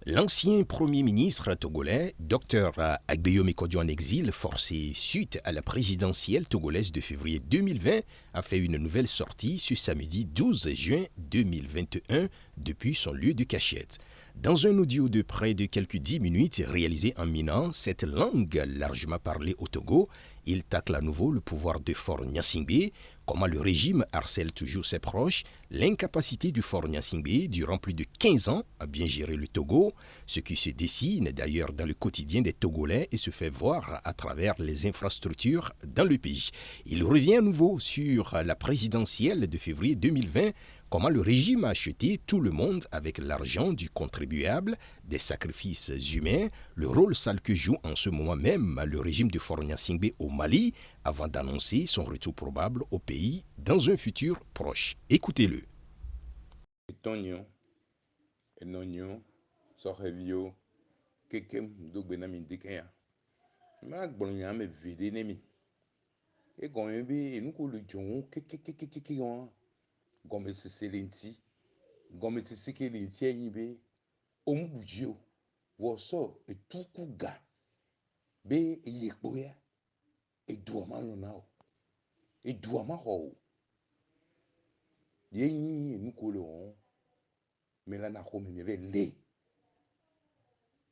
L'ancien Premier ministre togolais, Dr Agbeyomi Kodjo en exil, forcé suite à la présidentielle togolaise de février 2020, a fait une nouvelle sortie ce samedi 12 juin 2021 depuis son lieu de cachette. Dans un audio de près de quelques 10 minutes réalisé en minant cette langue largement parlée au Togo, il tacle à nouveau le pouvoir de Fort Gnassingbé, comment le régime harcèle toujours ses proches, l'incapacité du Fort Gnassingbé durant plus de 15 ans à bien gérer le Togo, ce qui se dessine d'ailleurs dans le quotidien des Togolais et se fait voir à travers les infrastructures dans le pays. Il revient à nouveau sur la présidentielle de février 2020, comment le régime a acheté tout le monde avec l'argent du contribuable, des sacrifices humains, le rôle sale que joue en ce moment même le régime de Fort Gnassingbé au Mali avant d'annoncer son retour probable au pays dans un futur proche. Écoutez-le. Tonyo, enonyo, sohevio, kekem dogbena mi dikenya. Ma gbolonya me vide nemi. E gonyo bi enuko lu jongo kekekekeke yon. Gome se selenti. Gome se sekelenti enyi be. Omu bujio. Woso e tuku ga. Be yekboya. E duama lonao. E duama ho. Yenyi enuko lu on. Melana home me ve le.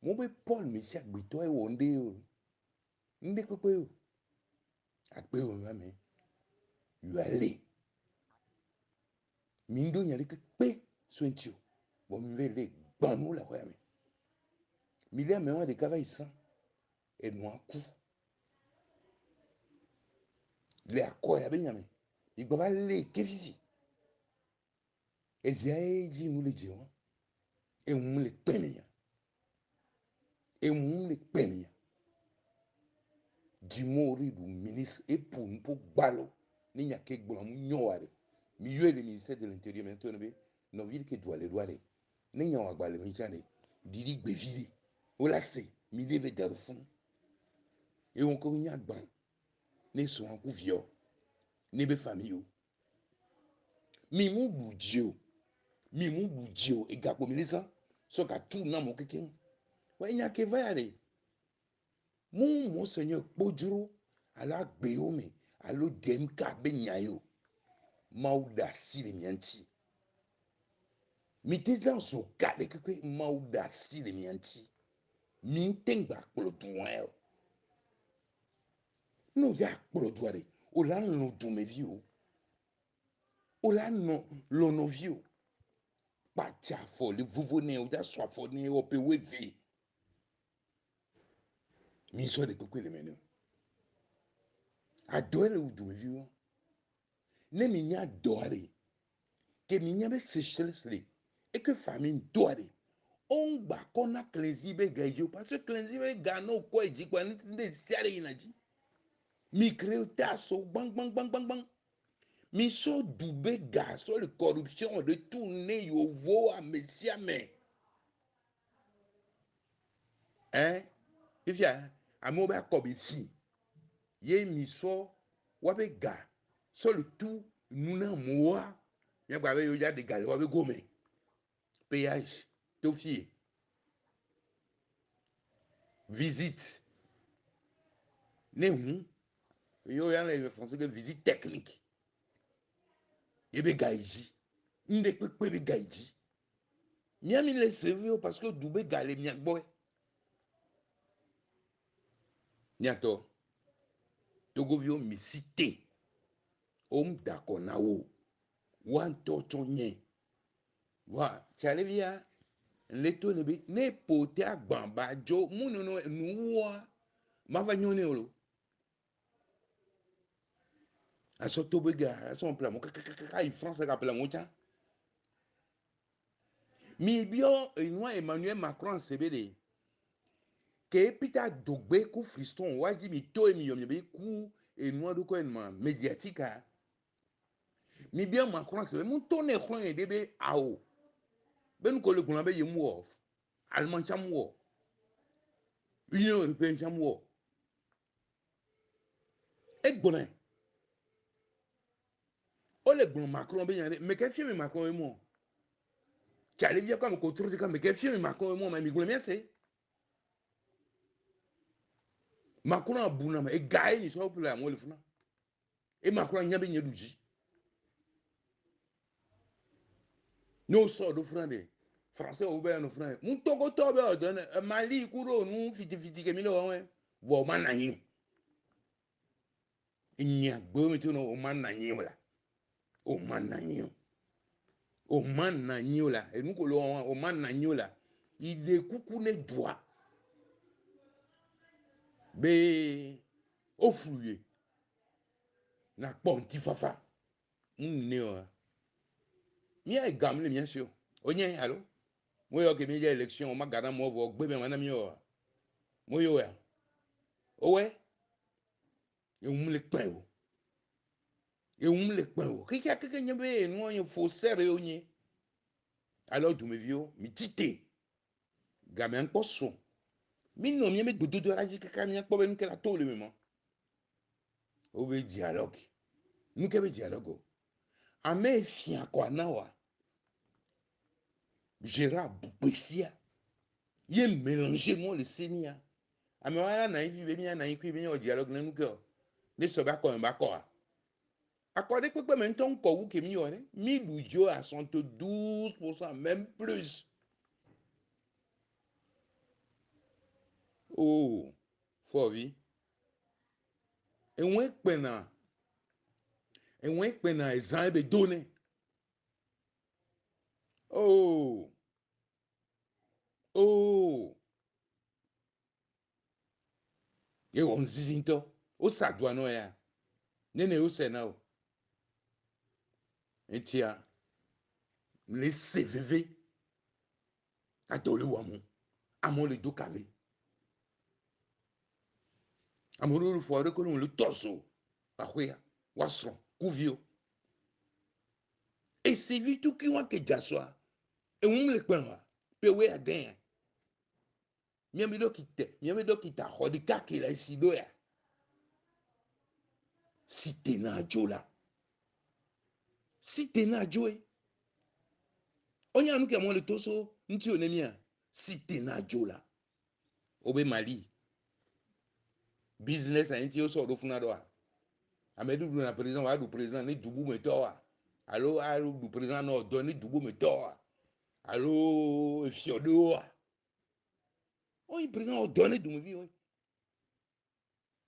Mo be Paul Messiah gbito e wonde yo. Nde kwepe yo. Akpe yo mame. Yo ale. Mindo nyale kpe swentio. Bon mi ve le. Banou la kwame. Mi le me wa de kava isan. E no aku. Le akoya be nyame. Igba ba le kefizi. E via e di nou le diwan. E mou le penya. E mou le penya. Di mori du ministre e pou n'po balo. Ni nyake gbona mou nyoware. Mi yue le ministère de l'Intérieur maintenant be. Non ville ke douale douale. Ni nyawa gbale mi chane. Didi gbevili. Ola se. Mi leve darfon. E on ko nyak ban. Ne so an kou vio. Ne be famille. Mi mou boudjio. Mi mou boudjio. E gakbo mi lesan. So ka tout nan mou keken. Wa nyake vayare. Mon seigneur Podjuro. Ala gbeome. Alo demka be nyayo. Mauda si le mianti. Mi te dan so kade keke mauda si le mianti. Mi tenga kolo douan. No ya kolo douare. O la no do me vio. O la no lo no vio. Pacha fo le vuvone o da so fo ne o pe wevi. Mi so de keke le menu. Adoele o do me vio. Ne mi nya doare. Que mi nya be sécheresse. Et que famine doare. On ba kona klenzibe gayo. Parce que klenzibe gano ko eji kwa nde siare inaji. Mi crée tasso bang bang bang bang bang. Mi so doube ga sur la corruption de tourner yovo à messia mais. Hein? Il y a un mot comme ici. Ye mi so wabe ga sur le tout nous na moa. Ya gwabe yo ya de gal wabe gome. Péage. Tofi. Visite. Ne hu. Yo ya les français que visite technique. Yebe gaiji. Nde kwe be gaiji. Miami les servir parce que doube galé miak boy. Niato. Togovio mi cité. Om dakona wo. Wan totonye. Wa chalevia. Leto nebe ne pote a bamba jo munu no nuwa. Ma va nyone olo. Aso tobega, aso en plan mo kaka i France ka plan mo cha. Mi bio enwa Emmanuel Macron CBD. Que pita dogbe ku friston waji mi to mi yo mi be ku enwa do ko enma médiatique. Mi bien Macron CBD mon tonne khon e debe awo. Ben ko le kuna be yemu off. Allemand chamwo. Union européenne chamwo. Ek bonan. O le gbon Macron be yan mais que film Macron e mo. Chale via comme contrôle de comme que film Macron moi mais mi c'est Macron abuna ma e gaay ni so pour la mo le funa e Macron nyabe nyeduji no so do frande français ou bien no frande mun togo tobe o don Mali kuro nu fiti fiti ke mi lo won wo man na yin nya gbo mi to no o man na yin la o man na yin o man na yin la e nu ko lo o man na yin la il est coucou ne doit be o fouiller na ponti fafa ne o mi e gamle bien sûr onye allo mo yo ke mi je élection ma gada mo vo gbe be mana mi o mo yo ya o we e le pen o e le pen o ki ka ke nyebe no onye fo sere onye alors du me vio mi tite gamin po so mi no mi me gbododo raji ka mi po be nu ke la to le memo o be dialogue nu ke be dialogue a me fia kwa na wa Gérard Boupessia ye mélanger moi le Seigneur a me wa na ifi be mi na ifi be o dialogue na nu ke ne so ba ko a accordé que maintenant ko ke mi yore mi lujo à 72% même plus oh for vi enwe pena exam be donné oh oh e on zizinto o sadwa no ya nene o se na o entia le CVV atole wa mu amo le do kave amo le fo re ko le torso akhwea wasron kuvio et c'est vite tout qui wa ke jaswa e un le penwa pe we again miami do kita hodi kake la isido ya si tena jola si tena joe onya nuke mo le toso nti onemia si tena jola obe Mali business a nti o so do funa do a amedu du na president wa du president ni dubu meto a alo du president no do ni dubu meto a alo fiodo a o president o do ni du mi vi o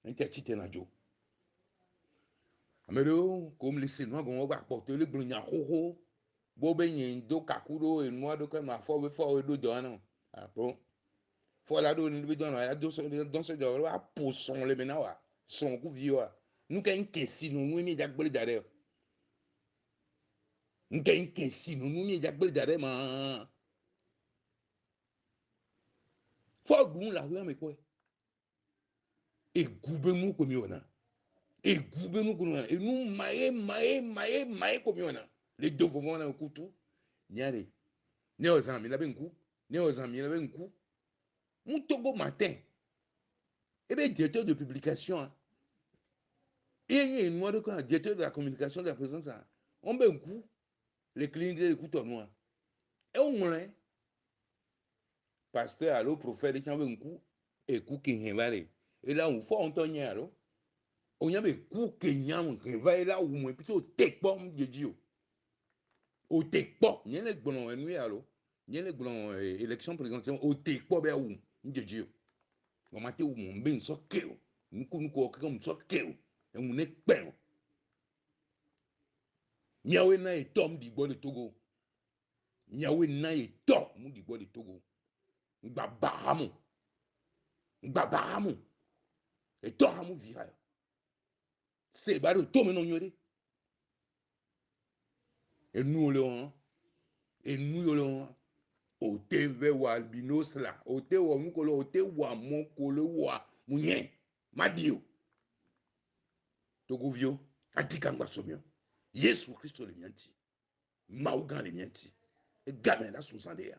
nti a ti tena jo amedo comme les sinois gon ba porter le glunya hoho bo be yin do kakuro enu do kan ma fo do do na ah bon fo la do ni bi do na do so do wa po son le mena wa son ku vi wa nu kan kesi no nu mi jagbele dare nu kan kesi no nu mi jagbele dare ma fo gun la hu me ko e gube mu ko mi ona e gube mu ko na e nu mae ko mi ona le do fo na kutu nyare ne ozami la benku ne ozami la benku mu togo matin et bien directeur de publication hein. Et une moi de quoi directeur de la communication de la présidence hein. On ben coup les clients de écoute moi et on moins pasteur allo prophète qui en ben coup et coup qui invale et là on faut Antonien allo on y a ben coup qui nyam invale là où moi plutôt tek bom de dio au tek bom n'y a les bon nuit allo n'y a les bon élection présidentielle au tek bom ben où de dio on m'a dit où mon ben so keo nous comme so keo et on est ben Nyawe na etom di gbo de Togo. Nyawe na etom mu di gbo de Togo. Ngba bahamu. Ngba bahamu. Etom hamu vira. Se ba do to me no nyore. E nu le on. E nu yo le on. O te ve wa albinos la. O te wa mu ko lo o te wa mo ko le wa munye. Madio. Togo vio. Adika ngba somio. Yesu Christo le mianti. Maugan le mianti. E gamin la sou sande ya.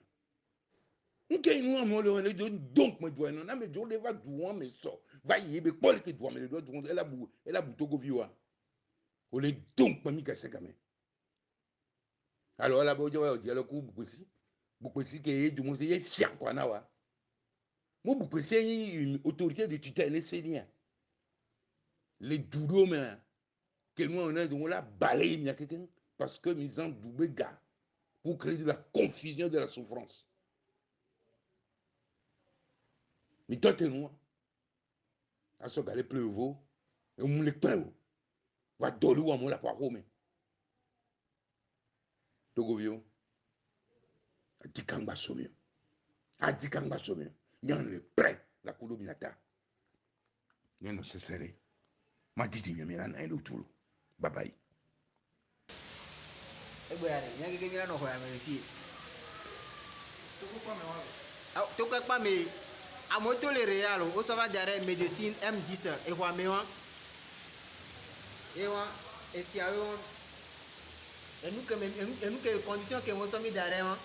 Nke inu amo le donc me doit non mais jo le va douan me so va yebe pol ke doit me le doit douan elle a bu togo viwa o le donc me mi ka se gamin alors la bo jo o dialogue ku bu si Bukwe que est du monde c'est fier quoi na wa. Moi bukwe une autorité de tutelle senior. Les doulos mais que nous on a donc la balaye il y a quelqu'un parce que ils ont doublé gars pour créer de la confusion, de la souffrance. Mais toi t'es noir. À ce gars les pleuveau et on les peint. Va dolu wa mo la pa home. Togovio. Dikanga somio. Dikanga somio. Nyan le prêt la kudo binata. Nyan no sesere. Ma didi mi na na tout. Bye bye. Boyare nyange ke mira no hoya me fi to ko pa me a moto le real o ça va derrière médecine M10 e ho me wa e si a yo e nous que condition que mo so mi derrière